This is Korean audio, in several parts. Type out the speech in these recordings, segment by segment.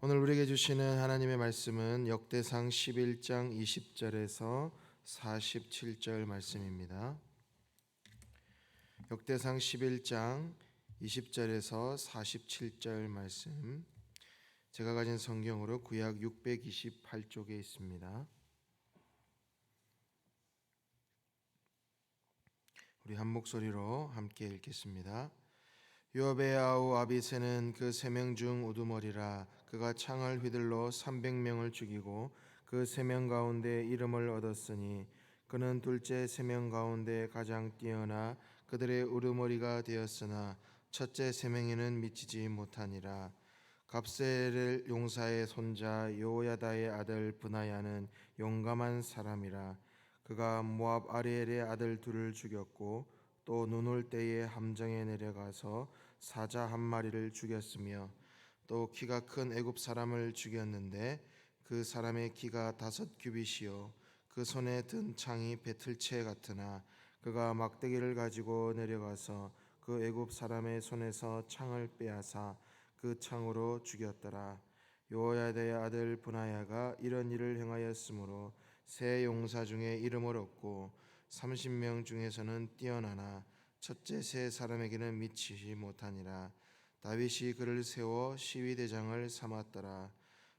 오늘 우리에게 주시는 하나님의 말씀은 역대상 11장 20절에서 47절 말씀입니다. 역대상 11장 20절에서 47절 말씀, 제가 가진 성경으로 구약 628쪽에 있습니다. 우리 한 목소리로 함께 읽겠습니다. 요압의 아우 아비새는 그 세 명 중 우두머리라. 그가 창을 휘둘러 300명을 죽이고 그 세 명 가운데 이름을 얻었으니 그는 둘째 세 명 가운데 가장 뛰어나 그들의 우두머리가 되었으나 첫째 세 명에는 미치지 못하니라. 갑세엘 용사의 손자 요야다의 아들 브나야는 용감한 사람이라. 그가 모압 아리엘의 아들 둘을 죽였고 또 눈 올 때에 함정에 내려가서 사자 한 마리를 죽였으며 또 키가 큰 애굽 사람을 죽였는데 그 사람의 키가 5규빗이요 그 손에 든 창이 배틀채 같으나 그가 막대기를 가지고 내려가서 그 애굽 사람의 손에서 창을 빼앗아 그 창으로 죽였더라. 요야다의 아들 브나야가 이런 일을 행하였으므로 세 용사 중에 이름을 얻고 30명 중에서는 뛰어나나 첫째 세 사람에게는 미치지 못하니라. 다윗이 그를 세워 시위대장을 삼았더라.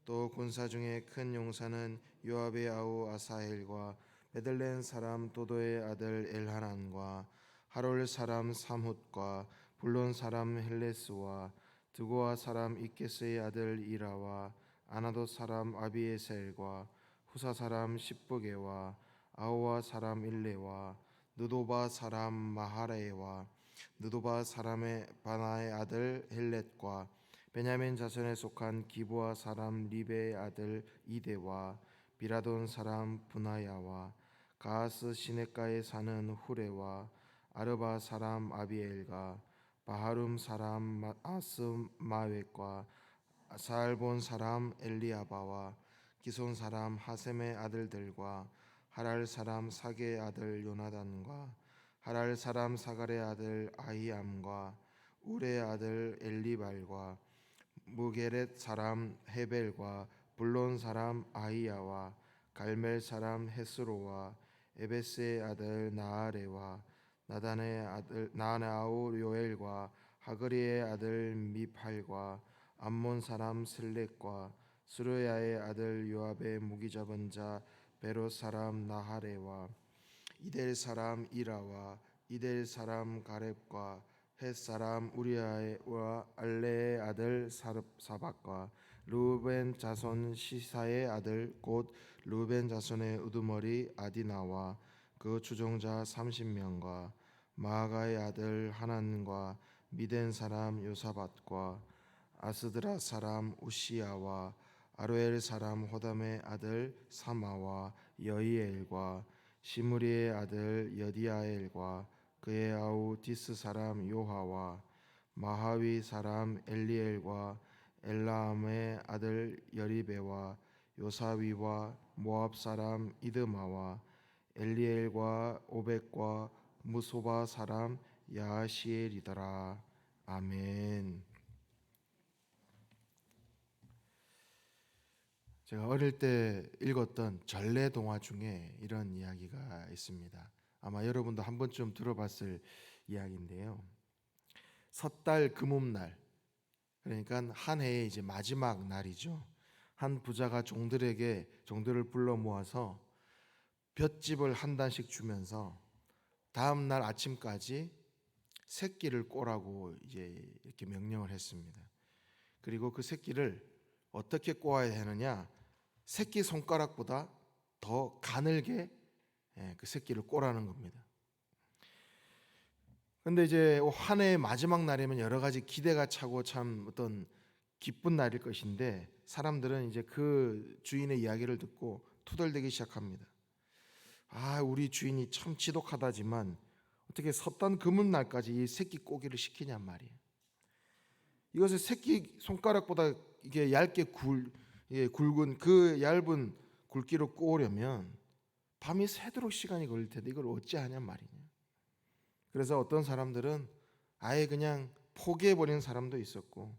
또 군사 중에 큰 용사는 요압의 아우 아사헬과 베들레헴 사람 도도의 아들 엘하난과 하롤 사람 삼훗과 불론 사람 헬레스와 드고아 사람 이케스의 아들 이라와 아나도 사람 아비에셀과 후사 사람 십부게와 아호와 사람 일레와 느도바 사람 마하레와 느도바 사람의 바나의 아들 헬렛과 베냐민 자손에 속한 기브아 사람 리베의 아들 이데와 비라돈 사람 분하야와 가하스 시냇가에 사는 후레와 아르바 사람 아비엘과 바하룸 사람 아스마웻과 사알본 사람 엘리아바와 기손 사람 하셈의 아들들과 하랄 사람 사게의 아들 요나단과 하랄 사람 사갈의 아들 아히암과 울의 아들 엘리발과 무게렛 사람 헤벨과 불론 사람 아히야와 갈멜 사람 헤스로와 에베스의 아들 나아레와 나단의 아들 나아나우 요엘과 하그리의 아들 미팔과 암몬 사람 슬렉과 스루야의 아들 요압의 무기 잡은 자 베롯 사람 나하레와 이델 사람 이라와 이델 사람 가렙과 헷 사람 우리아와 알레의 아들 사박과 르우벤 자손 시사의 아들 곧 르우벤 자손의 우두머리 아디나와 그 추종자 30명과 마아가의 아들 하난과 미덴 사람 요사밧과 아스드라 사람 우시야와 아로엘 사람 호담의 아들 사마와 여이엘과 시므리의 아들 여디아엘과 그의 아우 디스 사람 요하와 마하위 사람 엘리엘과 엘라암의 아들 여리베와 요사위와 모압 사람 이드마와 엘리엘과 오벡과 무소바 사람 야시엘이더라. 아멘. 제가 어릴 때 읽었던 전래 동화 중에 이런 이야기가 있습니다. 아마 여러분도 한 번쯤 들어봤을 이야기인데요. 섣달 금음날, 그러니까 한 해의 이제 마지막 날이죠. 한 부자가 종들을 불러 모아서 볏짚을 한 단씩 주면서 다음 날 아침까지 새끼를 꼬라고 이제 이렇게 명령을 했습니다. 그리고 그 새끼를 어떻게 꼬아야 하느냐? 새끼 손가락보다 더 가늘게 그 새끼를 꼬라는 겁니다. 근데 이제 한 해의 마지막 날이면 여러 가지 기대가 차고 참 어떤 기쁜 날일 것인데 사람들은 이제 그 주인의 이야기를 듣고 투덜대기 시작합니다. 아, 우리 주인이 참 지독하다지만 어떻게 섣단 금음날까지 이 새끼 꼬기를 시키냔 말이에요. 이것을 새끼 손가락보다 이게 얇게 굵은 그 얇은 굵기로 꼬으려면 밤이 새도록 시간이 걸릴 텐데 이걸 어찌하냔 말이냐. 그래서 어떤 사람들은 아예 그냥 포기해버리는 사람도 있었고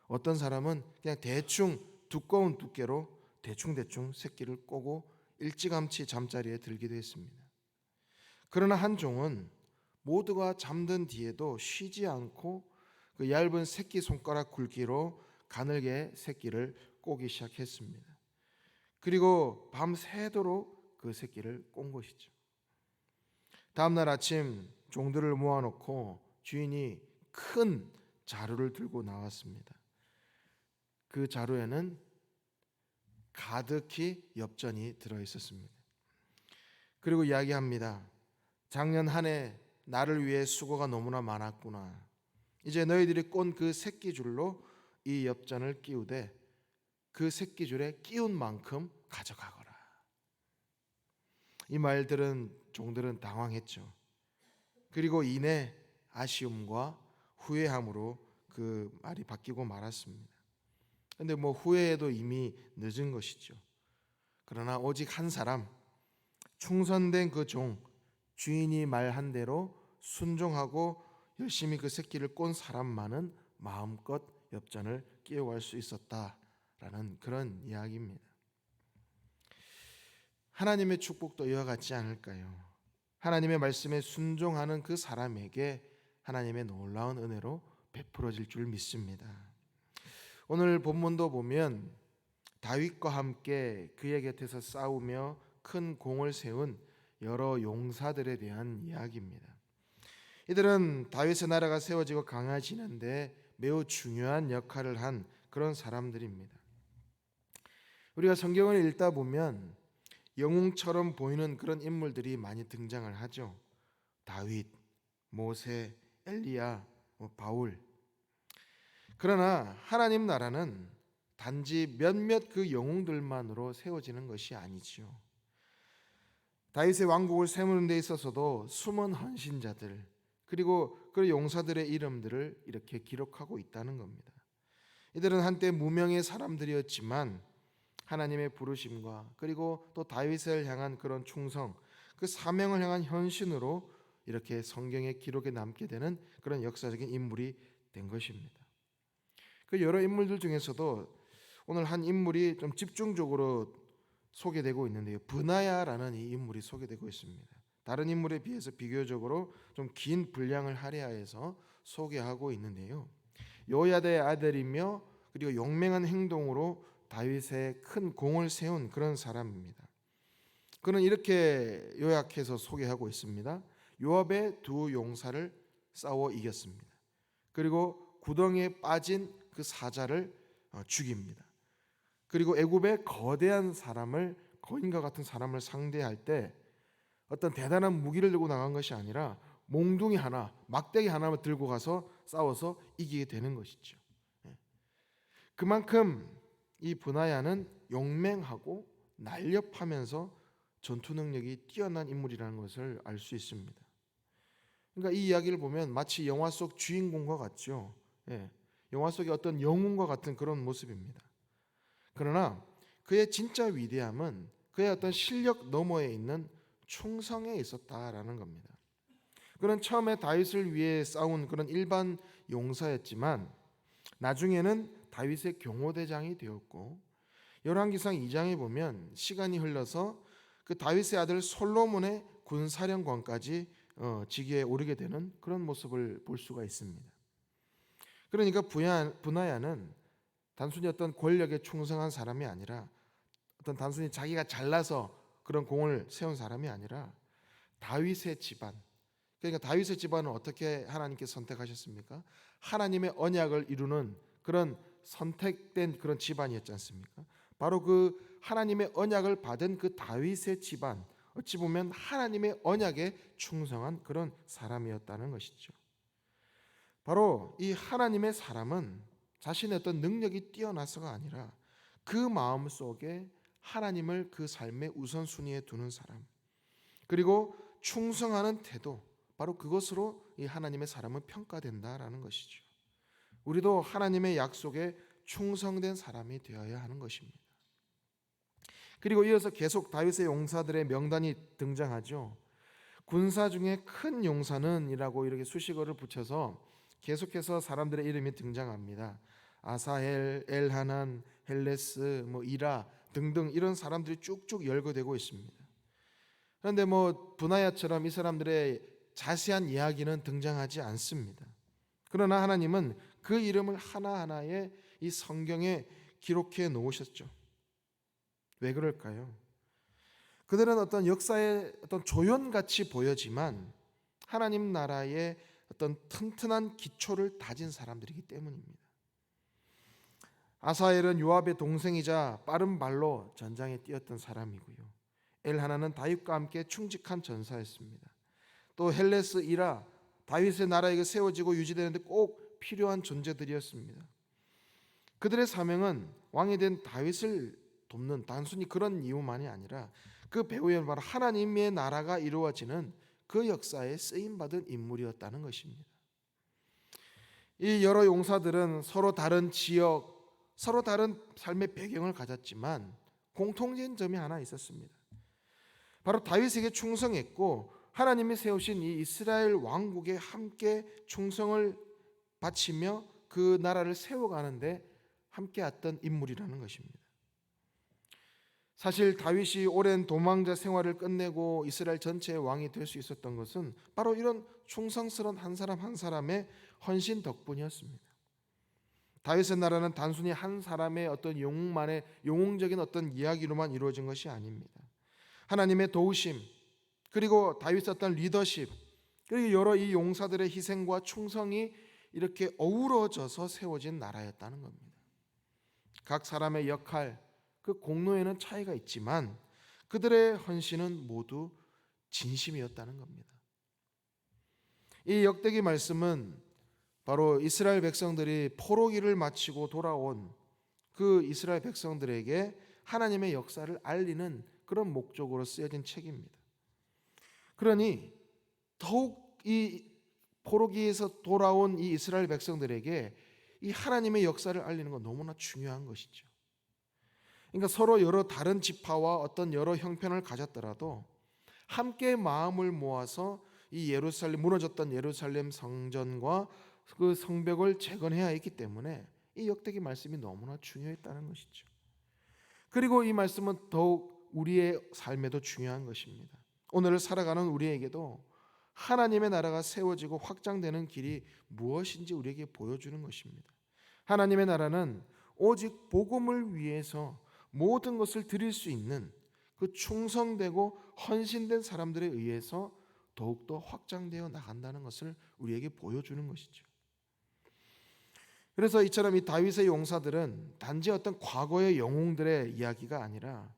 어떤 사람은 그냥 대충 두꺼운 두께로 대충대충 새끼를 꼬고 일찌감치 잠자리에 들기도 했습니다. 그러나 한 종은 모두가 잠든 뒤에도 쉬지 않고 그 얇은 새끼 손가락 굵기로 가늘게 새끼를 꼬기 시작했습니다. 그리고 밤새도록 그 새끼를 꼰 것이죠. 다음 날 아침 종들을 모아놓고 주인이 큰 자루를 들고 나왔습니다. 그 자루에는 가득히 엽전이 들어있었습니다. 그리고 이야기합니다. 작년 한 해 나를 위해 수고가 너무나 많았구나. 이제 너희들이 꼰 그 새끼줄로 이 엽전을 끼우되 그 새끼줄에 끼운 만큼 가져가거라. 이 말들은 종들은 당황했죠. 그리고 이내 아쉬움과 후회함으로 그 말이 바뀌고 말았습니다. 근데 후회해도 이미 늦은 것이죠. 그러나 오직 한 사람, 충성된 그 종, 주인이 말한 대로 순종하고 열심히 그 새끼를 꼰 사람만은 마음껏 엽전을 끼워갈 수 있었다라는 그런 이야기입니다. 하나님의 축복도 이와 같지 않을까요? 하나님의 말씀에 순종하는 그 사람에게 하나님의 놀라운 은혜로 베풀어질 줄 믿습니다. 오늘 본문도 보면 다윗과 함께 그의 곁에서 싸우며 큰 공을 세운 여러 용사들에 대한 이야기입니다. 이들은 다윗의 나라가 세워지고 강해지는데 매우 중요한 역할을 한 그런 사람들입니다. 우리가 성경을 읽다 보면 영웅처럼 보이는 그런 인물들이 많이 등장을 하죠. 다윗, 모세, 엘리야, 바울. 그러나 하나님 나라는 단지 몇몇 그 영웅들만으로 세워지는 것이 아니지요. 다윗의 왕국을 세우는 데 있어서도 숨은 헌신자들 그리고 그 용사들의 이름들을 이렇게 기록하고 있다는 겁니다. 이들은 한때 무명의 사람들이었지만 하나님의 부르심과 그리고 또 다윗을 향한 그런 충성, 그 사명을 향한 헌신으로 이렇게 성경의 기록에 남게 되는 그런 역사적인 인물이 된 것입니다. 그 여러 인물들 중에서도 오늘 한 인물이 좀 집중적으로 소개되고 있는데요. 브나야라는 이 인물이 소개되고 있습니다. 다른 인물에 비해서 비교적으로 좀 긴 분량을 할애하여서 소개하고 있는데요. 요야다의 아들이며 그리고 용맹한 행동으로 다윗의 큰 공을 세운 그런 사람입니다. 그는 이렇게 요약해서 소개하고 있습니다. 요압의 두 용사를 싸워 이겼습니다. 그리고 구덩이에 빠진 그 사자를 죽입니다. 그리고 애굽의 거대한 사람을 거인과 같은 사람을 상대할 때 어떤 대단한 무기를 들고 나간 것이 아니라 몽둥이 하나, 막대기 하나만 들고 가서 싸워서 이기게 되는 것이죠. 그만큼 이 브나야는 용맹하고 날렵하면서 전투 능력이 뛰어난 인물이라는 것을 알 수 있습니다. 그러니까 이 이야기를 보면 마치 영화 속 주인공과 같죠. 영화 속의 어떤 영웅과 같은 그런 모습입니다. 그러나 그의 진짜 위대함은 그의 어떤 실력 너머에 있는 충성에 있었다라는 겁니다. 그는 처음에 다윗을 위해 싸운 그런 일반 용사였지만 나중에는 다윗의 경호대장이 되었고 열왕기상 2장에 보면 시간이 흘러서 그 다윗의 아들 솔로몬의 군사령관까지 직위에 오르게 되는 그런 모습을 볼 수가 있습니다. 그러니까 브나야는 단순히 어떤 권력에 충성한 사람이 아니라 어떤 단순히 자기가 잘나서 그런 공을 세운 사람이 아니라 다윗의 집안, 그러니까 다윗의 집안은 어떻게 하나님께서 선택하셨습니까? 하나님의 언약을 이루는 그런 선택된 그런 집안이었지 않습니까? 바로 그 하나님의 언약을 받은 그 다윗의 집안, 어찌 보면 하나님의 언약에 충성한 그런 사람이었다는 것이죠. 바로 이 하나님의 사람은 자신의 어떤 능력이 뛰어나서가 아니라 그 마음 속에 하나님을 그 삶의 우선순위에 두는 사람, 그리고 충성하는 태도, 바로 그것으로 이 하나님의 사람은 평가된다라는 것이죠. 우리도 하나님의 약속에 충성된 사람이 되어야 하는 것입니다. 그리고 이어서 계속 다윗의 용사들의 명단이 등장하죠. 군사 중에 큰 용사는 이라고 이렇게 수식어를 붙여서 계속해서 사람들의 이름이 등장합니다. 아사헬, 엘하난, 헬레스, 이라 등등 이런 사람들이 쭉쭉 열거되고 있습니다. 그런데 분하야처럼 이 사람들의 자세한 이야기는 등장하지 않습니다. 그러나 하나님은 그 이름을 하나하나에 이 성경에 기록해 놓으셨죠. 왜 그럴까요? 그들은 어떤 역사의 어떤 조연같이 보여지만 하나님 나라의 어떤 튼튼한 기초를 다진 사람들이기 때문입니다. 아사엘은 요압의 동생이자 빠른 발로 전장에 뛰었던 사람이고요. 엘하나는 다윗과 함께 충직한 전사였습니다. 또 헬레스 이라 다윗의 나라에게 세워지고 유지되는데 꼭 필요한 존재들이었습니다. 그들의 사명은 왕이 된 다윗을 돕는 단순히 그런 이유만이 아니라 그 배후에 바로 하나님의 나라가 이루어지는 그 역사에 쓰임받은 인물이었다는 것입니다. 이 여러 용사들은 서로 다른 지역, 서로 다른 삶의 배경을 가졌지만 공통된 점이 하나 있었습니다. 바로 다윗에게 충성했고 하나님이 세우신 이 이스라엘 왕국에 함께 충성을 바치며 그 나라를 세워가는데 함께했던 인물이라는 것입니다. 사실 다윗이 오랜 도망자 생활을 끝내고 이스라엘 전체의 왕이 될 수 있었던 것은 바로 이런 충성스러운 한 사람 한 사람의 헌신 덕분이었습니다. 다윗의 나라는 단순히 한 사람의 어떤 영웅만의 영웅적인 어떤 이야기로만 이루어진 것이 아닙니다. 하나님의 도우심, 그리고 다윗의 어떤 리더십, 그리고 여러 이 용사들의 희생과 충성이 이렇게 어우러져서 세워진 나라였다는 겁니다. 각 사람의 역할, 그 공로에는 차이가 있지만 그들의 헌신은 모두 진심이었다는 겁니다. 이 역대기 말씀은 바로 이스라엘 백성들이 포로기를 마치고 돌아온 그 이스라엘 백성들에게 하나님의 역사를 알리는 그런 목적으로 쓰여진 책입니다. 그러니 더욱 이 포로기에서 돌아온 이 이스라엘 백성들에게 이 하나님의 역사를 알리는 건 너무나 중요한 것이죠. 그러니까 서로 여러 다른 지파와 어떤 여러 형편을 가졌더라도 함께 마음을 모아서 이 예루살렘 무너졌던 예루살렘 성전과 그 성벽을 재건해야 했기 때문에 이 역대기 말씀이 너무나 중요했다는 것이죠. 그리고 이 말씀은 더욱 우리의 삶에도 중요한 것입니다. 오늘을 살아가는 우리에게도 하나님의 나라가 세워지고 확장되는 길이 무엇인지 우리에게 보여주는 것입니다. 하나님의 나라는 오직 복음을 위해서 모든 것을 드릴 수 있는 그 충성되고 헌신된 사람들에 의해서 더욱더 확장되어 나간다는 것을 우리에게 보여주는 것이죠. 그래서 이처럼 이 다윗의 용사들은 단지 어떤 과거의 영웅들의 이야기가 아니라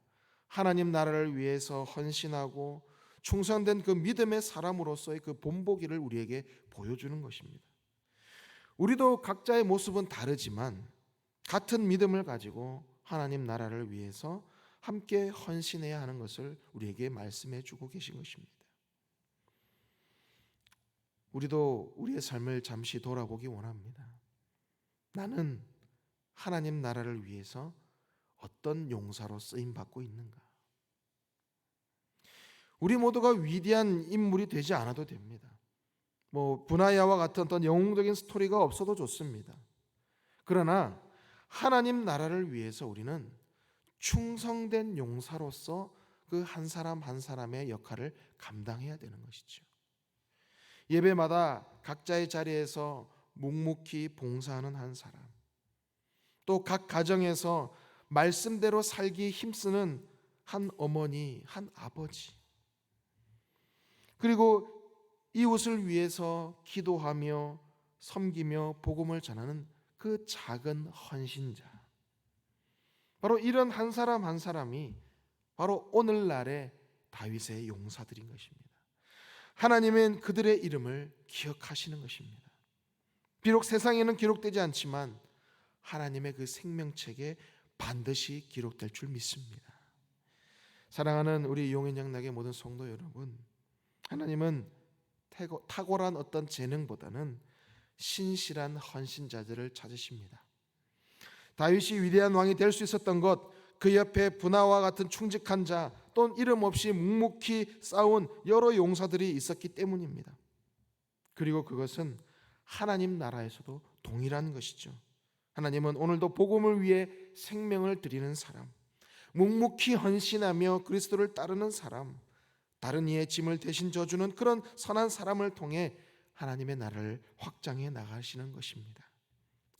하나님 나라를 위해서 헌신하고 충성된 그 믿음의 사람으로서의 그 본보기를 우리에게 보여주는 것입니다. 우리도 각자의 모습은 다르지만 같은 믿음을 가지고 하나님 나라를 위해서 함께 헌신해야 하는 것을 우리에게 말씀해 주고 계신 것입니다. 우리도 우리의 삶을 잠시 돌아보기 원합니다. 나는 하나님 나라를 위해서 어떤 용사로 쓰임 받고 있는가? 우리 모두가 위대한 인물이 되지 않아도 됩니다. 분하야와 같은 어떤 영웅적인 스토리가 없어도 좋습니다. 그러나 하나님 나라를 위해서 우리는 충성된 용사로서 그 한 사람 한 사람의 역할을 감당해야 되는 것이죠. 예배마다 각자의 자리에서 묵묵히 봉사하는 한 사람, 또 각 가정에서 말씀대로 살기 힘쓰는 한 어머니, 한 아버지, 그리고 이웃을 위해서 기도하며 섬기며 복음을 전하는 그 작은 헌신자, 바로 이런 한 사람 한 사람이 바로 오늘날의 다윗의 용사들인 것입니다. 하나님은 그들의 이름을 기억하시는 것입니다. 비록 세상에는 기록되지 않지만 하나님의 그 생명책에 반드시 기록될 줄 믿습니다. 사랑하는 우리 용인양락의 모든 성도 여러분, 하나님은 탁월한 어떤 재능보다는 신실한 헌신자들을 찾으십니다. 다윗이 위대한 왕이 될 수 있었던 것, 그 옆에 분하와 같은 충직한 자, 또는 이름 없이 묵묵히 싸운 여러 용사들이 있었기 때문입니다. 그리고 그것은 하나님 나라에서도 동일한 것이죠. 하나님은 오늘도 복음을 위해 생명을 드리는 사람, 묵묵히 헌신하며 그리스도를 따르는 사람, 다른 이의 짐을 대신 져주는 그런 선한 사람을 통해 하나님의 나라를 확장해 나가시는 것입니다.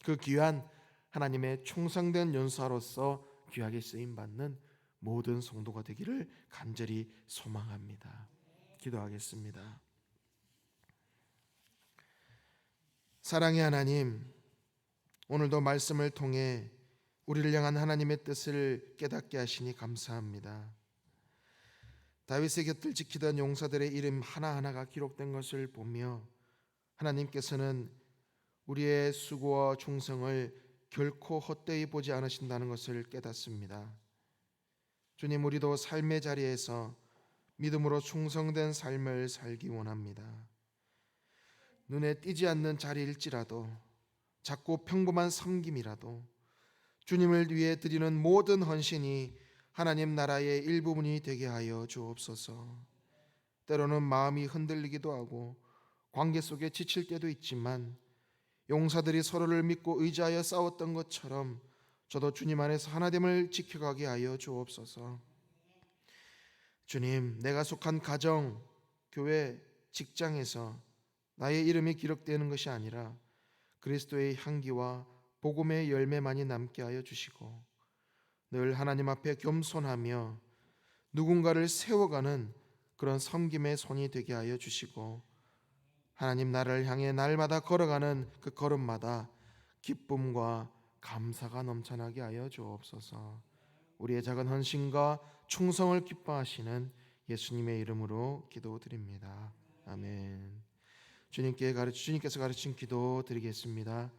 그 귀한 하나님의 충성된 연사로서 귀하게 쓰임받는 모든 성도가 되기를 간절히 소망합니다. 기도하겠습니다. 사랑의 하나님, 오늘도 말씀을 통해 우리를 향한 하나님의 뜻을 깨닫게 하시니 감사합니다. 다윗의 곁을 지키던 용사들의 이름 하나하나가 기록된 것을 보며 하나님께서는 우리의 수고와 충성을 결코 헛되이 보지 않으신다는 것을 깨닫습니다. 주님, 우리도 삶의 자리에서 믿음으로 충성된 삶을 살기 원합니다. 눈에 띄지 않는 자리일지라도, 작고 평범한 섬김이라도 주님을 위해 드리는 모든 헌신이 하나님 나라의 일부분이 되게 하여 주옵소서. 때로는 마음이 흔들리기도 하고 관계 속에 지칠 때도 있지만 용사들이 서로를 믿고 의지하여 싸웠던 것처럼 저도 주님 안에서 하나됨을 지켜가게 하여 주옵소서. 주님, 내가 속한 가정, 교회, 직장에서 나의 이름이 기록되는 것이 아니라 그리스도의 향기와 복음의 열매만이 남게 하여 주시고 늘 하나님 앞에 겸손하며 누군가를 세워가는 그런 섬김의 손이 되게 하여 주시고 하나님 나라를 향해 날마다 걸어가는 그 걸음마다 기쁨과 감사가 넘쳐나게 하여 주옵소서. 우리의 작은 헌신과 충성을 기뻐하시는 예수님의 이름으로 기도드립니다. 아멘. 주님께서 가르친 기도 드리겠습니다.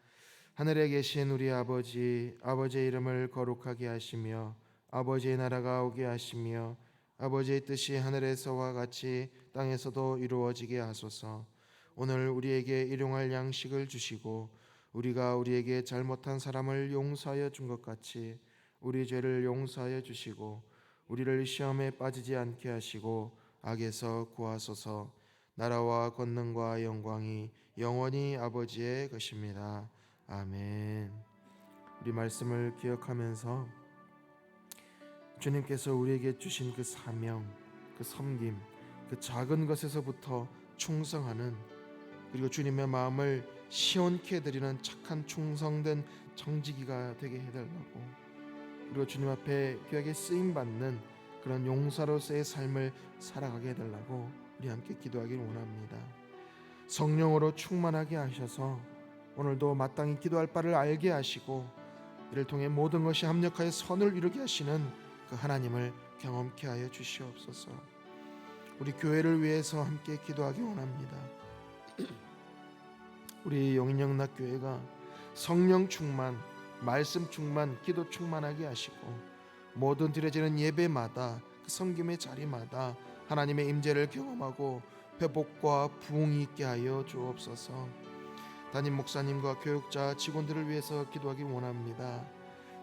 하늘에 계신 우리 아버지, 아버지의 이름을 거룩하게 하시며 아버지의 나라가 오게 하시며 아버지의 뜻이 하늘에서와 같이 땅에서도 이루어지게 하소서. 오늘 우리에게 일용할 양식을 주시고 우리가 우리에게 잘못한 사람을 용서하여 준 것 같이 우리 죄를 용서하여 주시고 우리를 시험에 빠지지 않게 하시고 악에서 구하소서. 나라와 권능과 영광이 영원히 아버지의 것입니다. 아멘. 우리 말씀을 기억하면서 주님께서 우리에게 주신 그 사명, 그 섬김, 그 작은 것에서부터 충성하는, 그리고 주님의 마음을 시원케 해드리는 착한 충성된 정직이가 되게 해달라고, 그리고 주님 앞에 귀하게 쓰임받는 그런 용사로서의 삶을 살아가게 해달라고 우리 함께 기도하기를 원합니다. 성령으로 충만하게 하셔서 오늘도 마땅히 기도할 바를 알게 하시고 이를 통해 모든 것이 합력하여 선을 이루게 하시는 그 하나님을 경험케 하여 주시옵소서. 우리 교회를 위해서 함께 기도하기 원합니다. 우리 용인영락교회가 성령 충만, 말씀 충만, 기도 충만하게 하시고 모든 드려지는 예배마다 그 섬김의 자리마다 하나님의 임재를 경험하고 회복과 부흥이 있게 하여 주옵소서. 담임 목사님과 교육자 직원들을 위해서 기도하기 원합니다.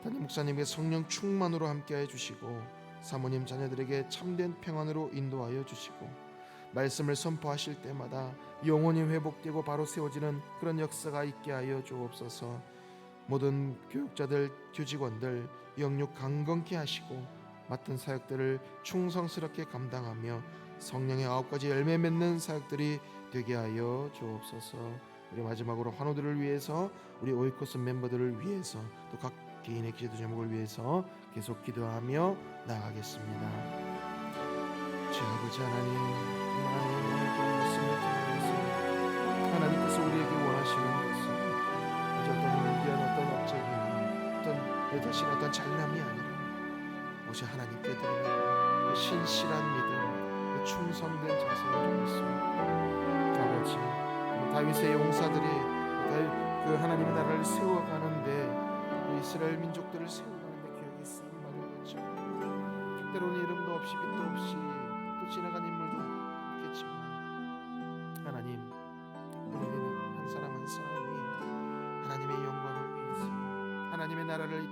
담임 목사님의 성령 충만으로 함께해 주시고 사모님 자녀들에게 참된 평안으로 인도하여 주시고 말씀을 선포하실 때마다 영혼이 회복되고 바로 세워지는 그런 역사가 있게 하여 주옵소서. 모든 교육자들, 교직원들 영육 강건케 하시고 맡은 사역들을 충성스럽게 감당하며 성령의 9가지 열매 맺는 사역들이 되게 하여 주옵소서. 우리 마지막으로 환우들을 위해서, 우리 오이코스 멤버들을 위해서, 또 각 개인의 기도 제목을 위해서 계속 기도하며 나아가겠습니다. 주 아버지 하나님, 하나님께서 우리에게 원하시는 것은 어떤 위대한 어떤 업적이나 어떤 내 자신의 어떤 잘남이 아니라 오직 하나님께 드리는 그 신실한 믿음, 그 충성된 자세를 주셨습니다. 아버지, 다윗의 용사들이 그 하나님의 나라를 세워가는데, 이스라엘 민족들을 세워가는데 기억이 쓰임받은 것처럼 때로는 이름도 없이 빛도 없이 또 지나간 인물도 있겠지만 하나님, 우리는 한 사람 한 사람이 하나님의 영광을 위해서, 하나님의 나라를 이